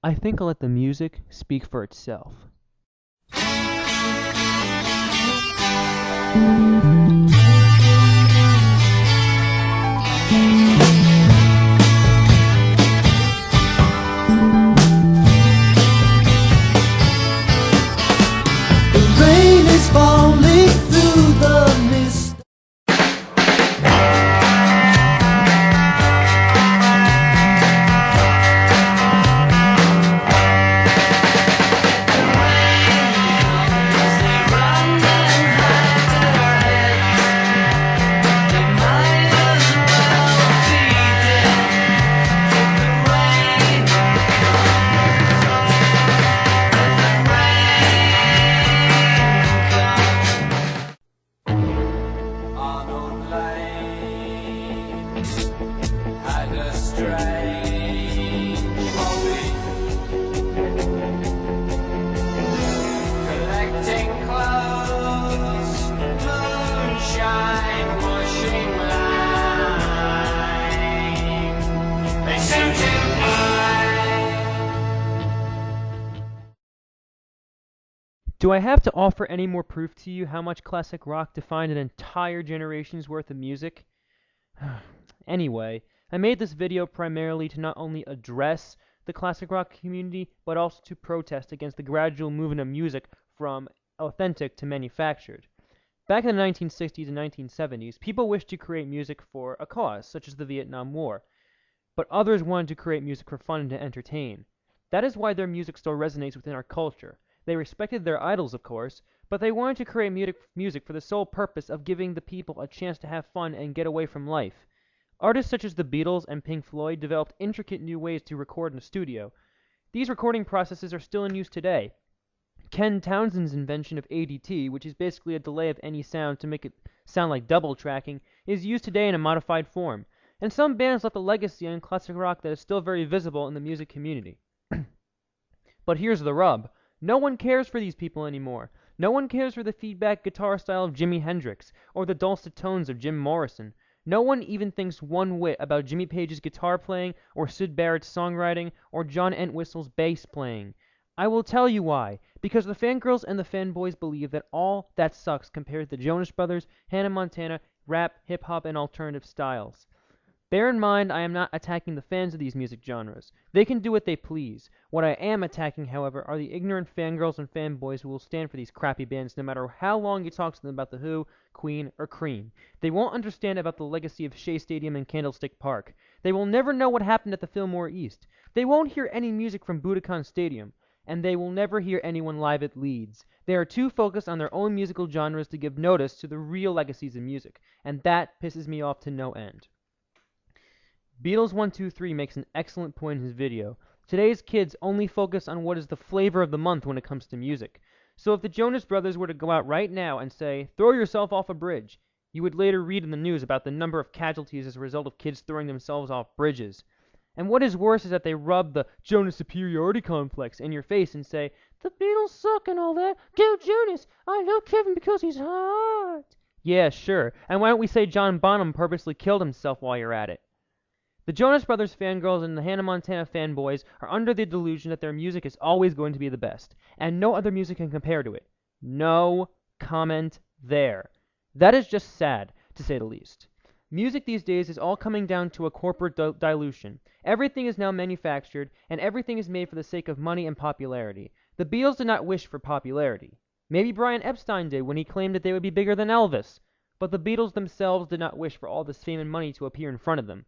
I think I'll let the music speak for itself. Rain is falling through the mist. Had a strange hobby, collecting clothes, moonshine, washing line. They suit him fine. Do I have to offer any more proof to you how much classic rock defined an entire generation's worth of music? Anyway, I made this video primarily to not only address the classic rock community, but also to protest against the gradual movement of music from authentic to manufactured. Back in the 1960s and 1970s, people wished to create music for a cause, such as the Vietnam War, but others wanted to create music for fun and to entertain. That is why their music still resonates within our culture. They respected their idols, of course, but they wanted to create music for the sole purpose of giving the people a chance to have fun and get away from life. Artists such as the Beatles and Pink Floyd developed intricate new ways to record in a studio. These recording processes are still in use today. Ken Townsend's invention of ADT, which is basically a delay of any sound to make it sound like double tracking, is used today in a modified form, and some bands left a legacy in classic rock that is still very visible in the music community. But here's the rub. No one cares for these people anymore. No one cares for the feedback guitar style of Jimi Hendrix, or the dulcet tones of Jim Morrison. No one even thinks one whit about Jimmy Page's guitar playing, or Syd Barrett's songwriting, or John Entwistle's bass playing. I will tell you why. Because the fangirls and the fanboys believe that all that sucks compared to the Jonas Brothers, Hannah Montana, rap, hip-hop, and alternative styles. Bear in mind, I am not attacking the fans of these music genres. They can do what they please. What I am attacking, however, are the ignorant fangirls and fanboys who will stand for these crappy bands no matter how long you talk to them about The Who, Queen, or Cream. They won't understand about the legacy of Shea Stadium and Candlestick Park. They will never know what happened at the Fillmore East. They won't hear any music from Budokan Stadium. And they will never hear anyone live at Leeds. They are too focused on their own musical genres to give notice to the real legacies of music. And that pisses me off to no end. Beatles123 makes an excellent point in his video. Today's kids only focus on what is the flavor of the month when it comes to music. So if the Jonas Brothers were to go out right now and say, "Throw yourself off a bridge," you would later read in the news about the number of casualties as a result of kids throwing themselves off bridges. And what is worse is that they rub the Jonas superiority complex in your face and say, "The Beatles suck and all that. Go Jonas! I love Kevin because he's hot." Yeah, sure. And why don't we say John Bonham purposely killed himself while you're at it? The Jonas Brothers fangirls and the Hannah Montana fanboys are under the delusion that their music is always going to be the best, and no other music can compare to it. No comment there. That is just sad, to say the least. Music these days is all coming down to a corporate dilution. Everything is now manufactured, and everything is made for the sake of money and popularity. The Beatles did not wish for popularity. Maybe Brian Epstein did when he claimed that they would be bigger than Elvis. But the Beatles themselves did not wish for all this fame and money to appear in front of them.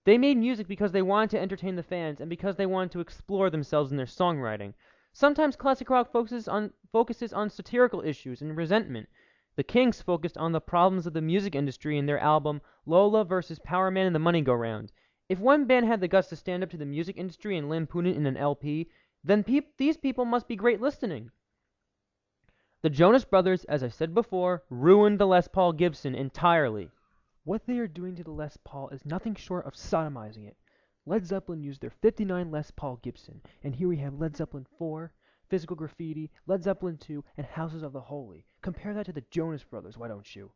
They made music because they wanted to entertain the fans and because they wanted to explore themselves in their songwriting. Sometimes classic rock focuses on satirical issues and resentment. The Kinks focused on the problems of the music industry in their album Lola vs. Power Man and the Money Go Round. If one band had the guts to stand up to the music industry and lampoon it in an LP, then these people must be great listening. The Jonas Brothers, as I said before, ruined the Les Paul Gibson entirely. What they are doing to the Les Paul is nothing short of sodomizing it. Led Zeppelin used their '59 Les Paul Gibson, and here we have Led Zeppelin 4, Physical Graffiti, Led Zeppelin 2, and Houses of the Holy. Compare that to the Jonas Brothers, why don't you?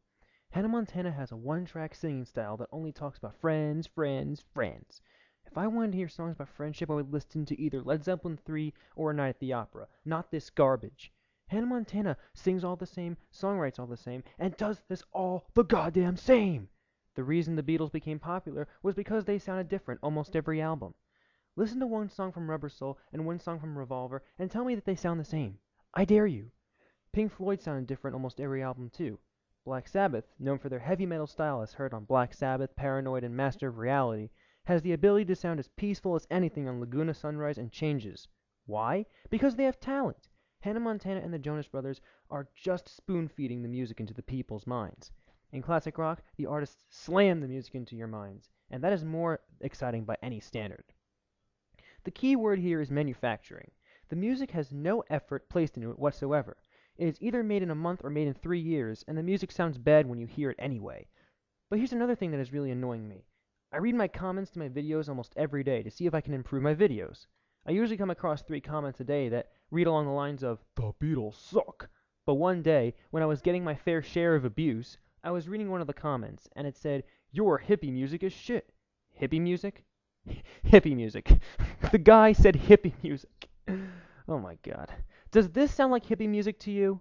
Hannah Montana has a one-track singing style that only talks about friends, friends, friends. If I wanted to hear songs about friendship, I would listen to either Led Zeppelin 3 or A Night at the Opera, not this garbage. Hannah Montana sings all the same, songwrites all the same, and does this all the goddamn same! The reason the Beatles became popular was because they sounded different almost every album. Listen to one song from Rubber Soul and one song from Revolver and tell me that they sound the same. I dare you. Pink Floyd sounded different almost every album too. Black Sabbath, known for their heavy metal style as heard on Black Sabbath, Paranoid, and Master of Reality, has the ability to sound as peaceful as anything on Laguna Sunrise and Changes. Why? Because they have talent. Hannah Montana and the Jonas Brothers are just spoon-feeding the music into the people's minds. In classic rock, the artists slam the music into your minds, and that is more exciting by any standard. The key word here is manufacturing. The music has no effort placed into it whatsoever. It is either made in a month or made in 3 years, and the music sounds bad when you hear it anyway. But here's another thing that is really annoying me. I read my comments to my videos almost every day to see if I can improve my videos. I usually come across 3 comments a day that read along the lines of, "The Beatles suck." But one day, when I was getting my fair share of abuse, I was reading one of the comments, and it said, "Your hippie music is shit." Hippie music? Hippie music. The guy said hippie music. Oh my god. Does this sound like hippie music to you?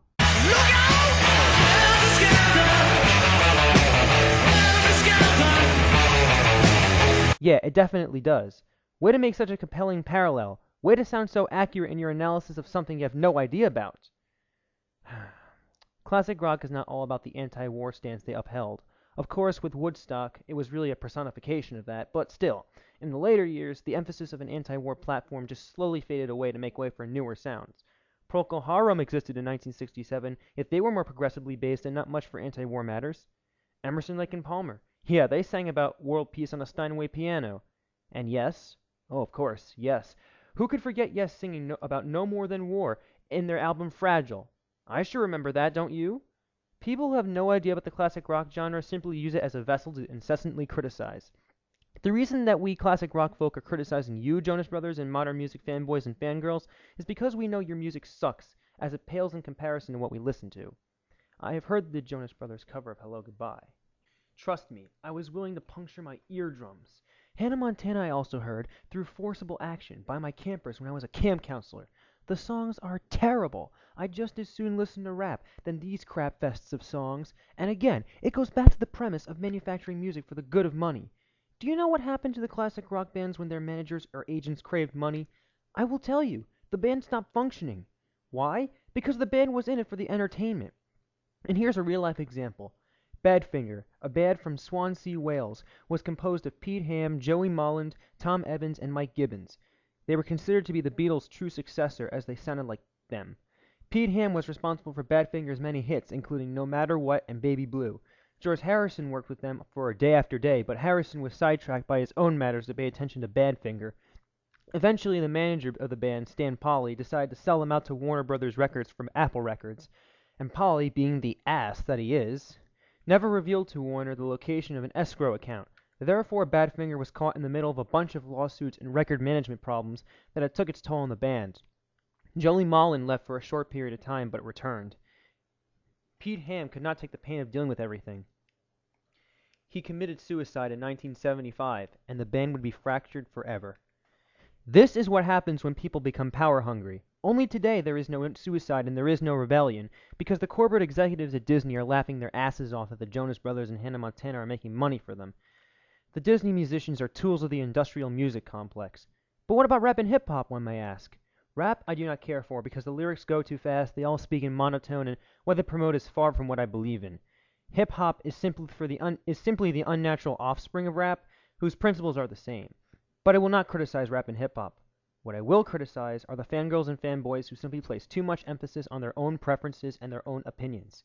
Yeah, it definitely does. Way to make such a compelling parallel. Way to sound so accurate in your analysis of something you have no idea about. Classic rock is not all about the anti-war stance they upheld. Of course, with Woodstock, it was really a personification of that, but still, in the later years, the emphasis of an anti-war platform just slowly faded away to make way for newer sounds. Procol Harum existed in 1967, yet they were more progressively based and not much for anti-war matters. Emerson, Lake and Palmer. Yeah, they sang about world peace on a Steinway piano. And Yes? Oh, of course, Yes. Who could forget Yes singing about no more than war in their album Fragile? I sure remember that, don't you? People who have no idea about the classic rock genre simply use it as a vessel to incessantly criticize. The reason that we classic rock folk are criticizing you, Jonas Brothers, and modern music fanboys and fangirls, is because we know your music sucks, as it pales in comparison to what we listen to. I have heard the Jonas Brothers cover of Hello Goodbye. Trust me, I was willing to puncture my eardrums. Hannah Montana I also heard through forcible action by my campers when I was a camp counselor. The songs are terrible. I'd just as soon listen to rap than these crap fests of songs. And again, it goes back to the premise of manufacturing music for the good of money. Do you know what happened to the classic rock bands when their managers or agents craved money? I will tell you, the band stopped functioning. Why? Because the band was in it for the entertainment. And here's a real-life example. Badfinger, a band from Swansea, Wales, was composed of Pete Ham, Joey Molland, Tom Evans, and Mike Gibbons. They were considered to be the Beatles' true successor, as they sounded like them. Pete Ham was responsible for Badfinger's many hits, including No Matter What and Baby Blue. George Harrison worked with them for Day After Day, but Harrison was sidetracked by his own matters to pay attention to Badfinger. Eventually, the manager of the band, Stan Polly, decided to sell them out to Warner Brothers Records from Apple Records. And Polly, being the ass that he is, never revealed to Warner the location of an escrow account. Therefore, Badfinger was caught in the middle of a bunch of lawsuits and record management problems that had took its toll on the band. Joey Molland left for a short period of time, but returned. Pete Ham could not take the pain of dealing with everything. He committed suicide in 1975, and the band would be fractured forever. This is what happens when people become power-hungry. Only today there is no suicide and there is no rebellion, because the corporate executives at Disney are laughing their asses off that the Jonas Brothers and Hannah Montana are making money for them. The Disney musicians are tools of the industrial music complex. But what about rap and hip-hop, one may ask? Rap I do not care for because the lyrics go too fast, they all speak in monotone, and what they promote is far from what I believe in. Hip-hop is simply the unnatural offspring of rap, whose principles are the same. But I will not criticize rap and hip-hop. What I will criticize are the fangirls and fanboys who simply place too much emphasis on their own preferences and their own opinions.